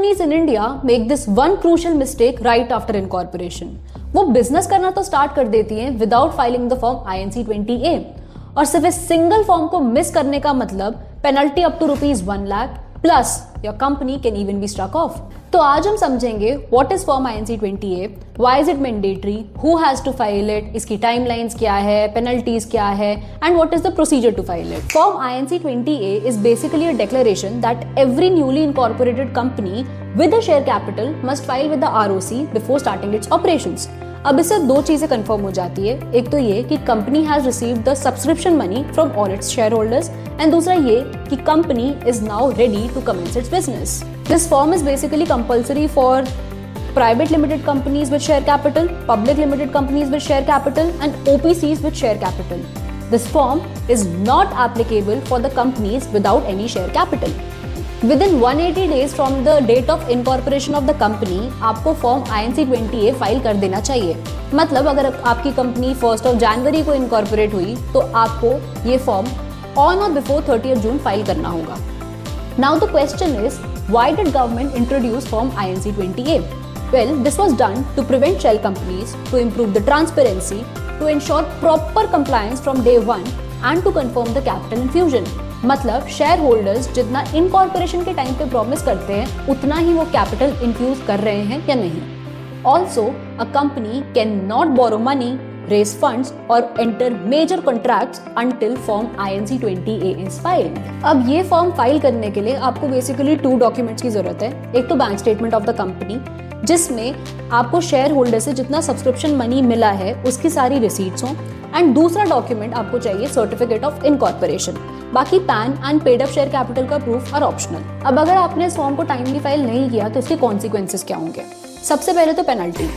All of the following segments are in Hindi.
companies in India make this one crucial mistake right after incorporation. वो बिजनेस करना तो स्टार्ट कर देती हैं without filing the form INC20A, और सिर्फ इस सिंगल फॉर्म को मिस करने का मतलब penalty up to ₹1 lakh plus your company can even be struck off. तो आज हम समझेंगे what is form INC20A, why is it mandatory, who has to file it, इसकी टाइमलाइंस क्या है, पेनल्टीज क्या है, and what is the procedure to file it. Form INC20A is basically a declaration that every newly incorporated company with a share capital must file with the ROC before starting its operations। अब इससे दो चीजें कंफर्म हो जाती है, एक तो ये कि company has received the subscription money from all its shareholders, and दूसरा ये कि company is now ready to commence its business. This form is basically compulsory for private limited companies with share capital, public limited companies with share capital, and OPCs with share capital. This form is not applicable for the companies without any share capital. Within 180 days from the date of incorporation of the company, आपको फॉर्म INC20A फाइल कर देना चाहिए। मतलब अगर आपकी कंपनी 1 जनवरी को इनकॉर्पोरेट हुई तो आपको ये फॉर्म ऑन और बिफोर 30 जून फाइल करना होगा। Now the question is, why did government introduce form INC20A? Well, this was done to prevent shell companies, to improve the transparency, to ensure proper compliance from day one, and to confirm the capital infusion. मतलब शेयर होल्डर्स जितना इनकॉर्पोरेशन के टाइम पे प्रॉमिस करते हैं उतना ही वो कैपिटल इन्फ्यूज कर रहे हैं या नहीं। Also a company can not borrow money, raise funds or enter major contracts until form INC20A is filed। अब ये फॉर्म फाइल करने के लिए आपको बेसिकली 2 डॉक्यूमेंट्स की जरूरत है। एक तो bank statement of the company, जिसमें आपको शेयर होल्डर से जितना सब्सक्रिप्शन मनी मिला है उसकी सारी रिसीट्स हों, एंड दूसरा डॉक्यूमेंट आपको चाहिए सर्टिफिकेट ऑफ इनकॉर्पोरेशन। बाकी pan and paid up share capital का प्रूफ आर ऑप्शनल। अब अगर आपने इस फॉर्म को टाइमली फाइल नहीं किया तो इसके कॉन्सिक्वेंसेस क्या होंगे? सबसे पहले तो पेनल्टी,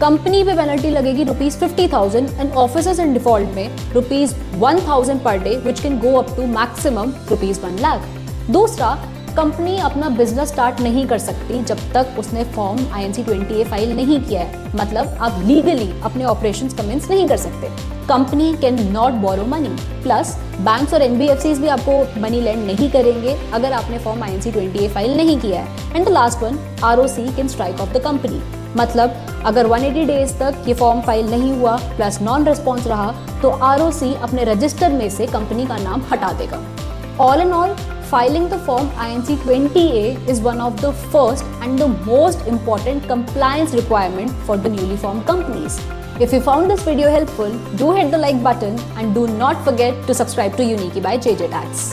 कंपनी पे पेनल्टी लगेगी ₹50,000 एंड ऑफिसर्स इन डिफॉल्ट में ₹1,000 per day, which can go up to maximum ₹1 lakh. दूसरा, कंपनी अपना बिजनेस स्टार्ट नहीं कर सकती जब तक उसने फॉर्म INC20A फाइल नहीं किया है। मतलब आप लीगली अपने ऑपरेशंस कमेंस नहीं कर सकते। Company can not borrow money, plus banks और NBFCs भी आपको मनी लेंड नहीं करेंगे अगर आपने फॉर्म INC20A फाइल नहीं किया है। And the last one, ROC can strike off the company. मतलब अगर 180 डेज तक ये फॉर्म फाइल नहीं हुआ प्लस नॉन रिस्पॉन्स रहा तो ROC अपने रजिस्टर में से कंपनी का नाम हटा देगा। All in all, filing the form INC20A is one of the first and the most important compliance requirement for the newly formed companies. If you found this video helpful, do hit the like button and do not forget to subscribe to Unique by JJ Tax.